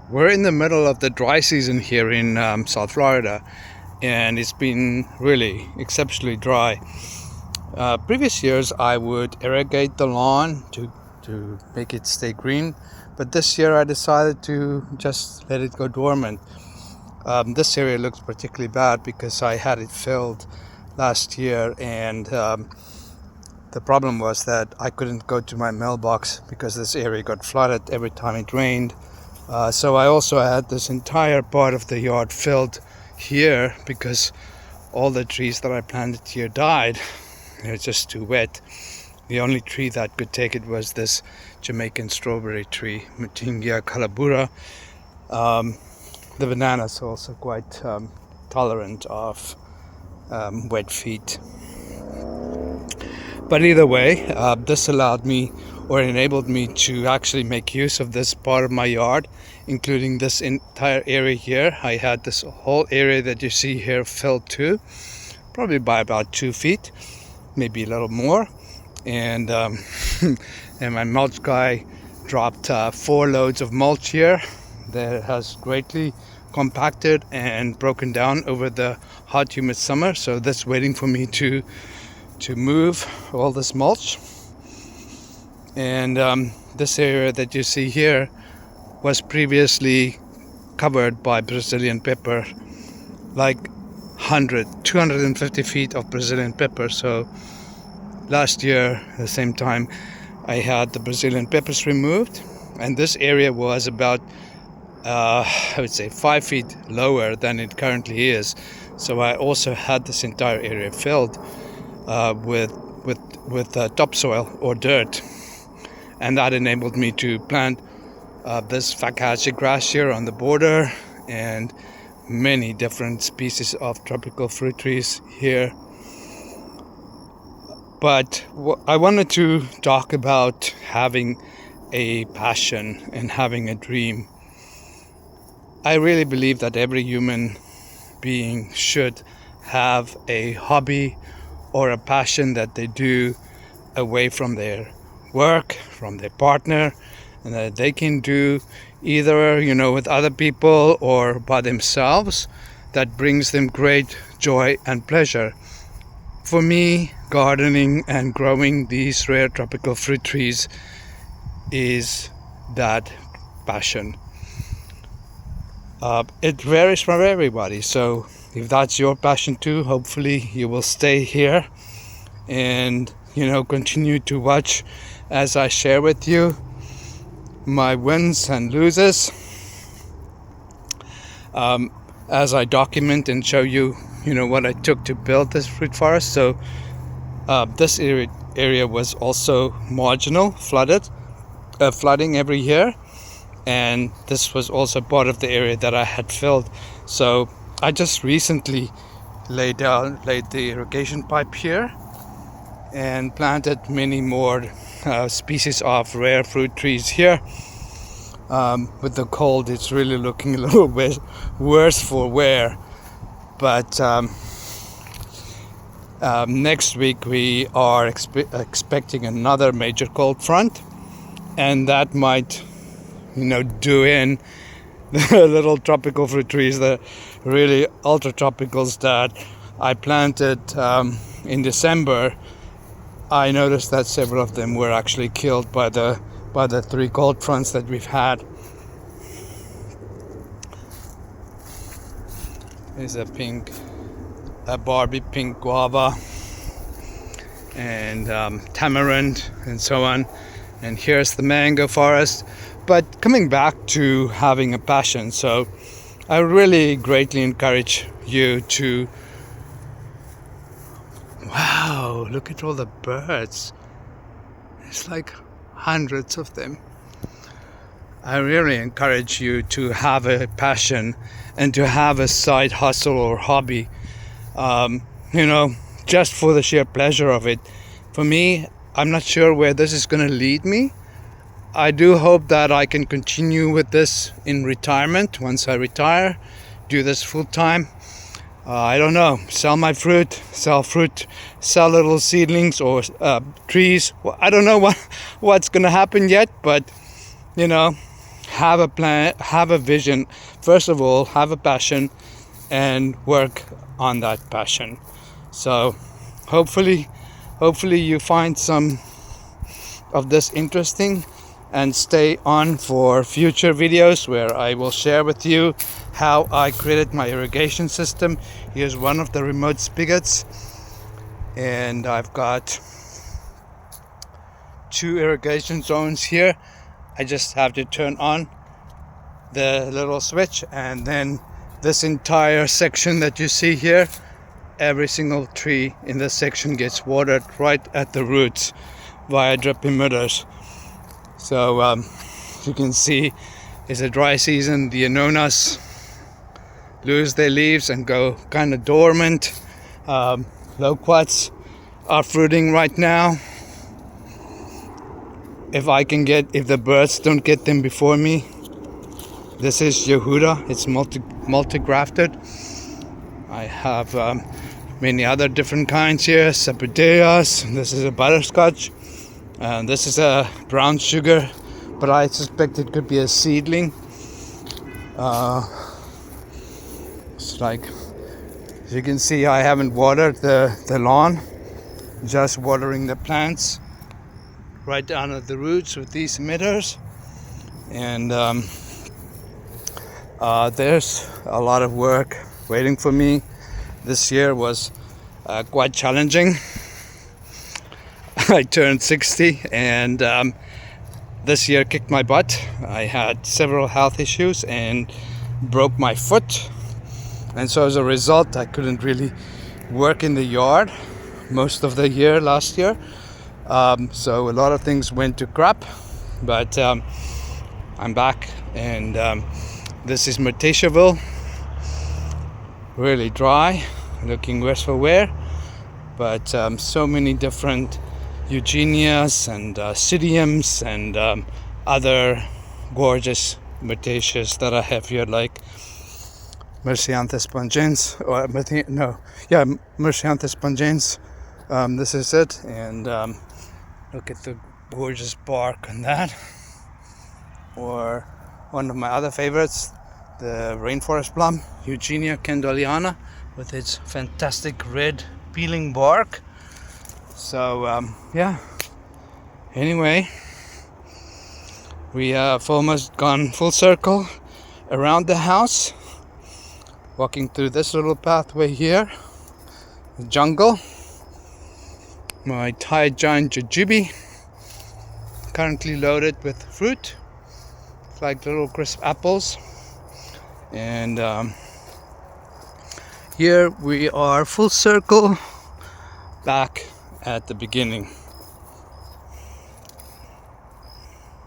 We're in the middle of the dry season here in South Florida, and it's been really exceptionally dry. Previous years I would irrigate the lawn to make it stay green, but this year I decided to just let it go dormant. This area looks particularly bad because I had it filled last year, and the problem was that I couldn't go to my mailbox because this area got flooded every time it rained. So I also had this entire part of the yard filled here because all the trees that I planted here died. They're just too wet. The only tree that could take it was this Jamaican strawberry tree, Mutingia calabura. The banana is also quite tolerant of wet feet. But either way, this allowed me or enabled me to actually make use of this part of my yard, including this entire area here. I had this whole area that you see here filled too, probably by about 2 feet, maybe a little more. And and my mulch guy dropped 4 loads of mulch here that has greatly compacted and broken down over the hot humid summer. So that's waiting for me to move all this mulch. And this area that you see here was previously covered by Brazilian pepper, like 250 feet of Brazilian pepper. So last year at the same time I had the Brazilian peppers removed, and this area was about I would say 5 feet lower than it currently is. So I also had this entire area filled with topsoil or dirt, and that enabled me to plant this 1.5 Acre grass here on the border and many different species of tropical fruit trees here. But I wanted to talk about having a passion and having a dream. I really believe that every human being should have a hobby or a passion that they do away from their work, from their partner, and that they can do either, with other people or by themselves, that brings them great joy and pleasure. For me, gardening and growing these rare tropical fruit trees is that passion. It varies from everybody, so if that's your passion too, hopefully you will stay here and continue to watch as I share with you my wins and losses, as I document and show you what I took to build this fruit forest. So this area was also marginal, flooding every year, and this was also part of the area that I had filled. So I just recently laid the irrigation pipe here and planted many more species of rare fruit trees here. With the cold, it's really looking a little bit worse for wear. But next week we are expecting another major cold front, and that might do in the little tropical fruit trees, the really ultra tropicals that I planted in December. I noticed that several of them were actually killed by the 3 cold fronts that we've had. There's a Barbie pink guava and tamarind and so on. And here's the mango forest. But coming back to having a passion, so I really greatly encourage you to, wow, look at all the birds. It's like hundreds of them. I really encourage you to have a passion and to have a side hustle or hobby, just for the sheer pleasure of it. For me, I'm not sure where this is going to lead me. I do hope that I can continue with this in retirement. Once I retire, do this full time. I don't know, sell my fruit, sell little seedlings or trees. Well, I don't know what's going to happen yet, but have a plan, have a vision. First of all, have a passion and work on that passion. So hopefully you find some of this interesting, and stay on for future videos where I will share with you how I created my irrigation system. Here's one of the remote spigots, and I've got 2 irrigation zones here. I just have to turn on the little switch, and then this entire section that you see here, every single tree in this section gets watered right at the roots via drip emitters. So you can see it's a dry season. The anonas lose their leaves and go kind of dormant. Loquats are fruiting right now. If the birds don't get them before me. This is Yehuda. It's multi-grafted. I have many other different kinds here. Sapodillas. This is a butterscotch. This is a brown sugar, but I suspect it could be a seedling. It's like, as you can see, I haven't watered the lawn, just watering the plants right down at the roots with these emitters. And there's a lot of work waiting for me. This year was quite challenging. I turned 60, and this year kicked my butt. I had several health issues and broke my foot, and so as a result I couldn't really work in the yard most of the year last year. So a lot of things went to crap, but I'm back, and this is Matisheville, really dry, looking worse for wear, but so many different eugenias and psidiums and other gorgeous mutaceous that I have here, like Myrcianthus pungens, or Myrcianthus pungens. This is it, and look at the gorgeous bark on that. Or one of my other favorites, the rainforest plum, Eugenia kendalliana, with its fantastic red peeling bark. So yeah, anyway, we have almost gone full circle around the house, walking through this little pathway here, the jungle. My Thai giant jujube, currently loaded with fruit, like little crisp apples. And here we are full circle back at the beginning.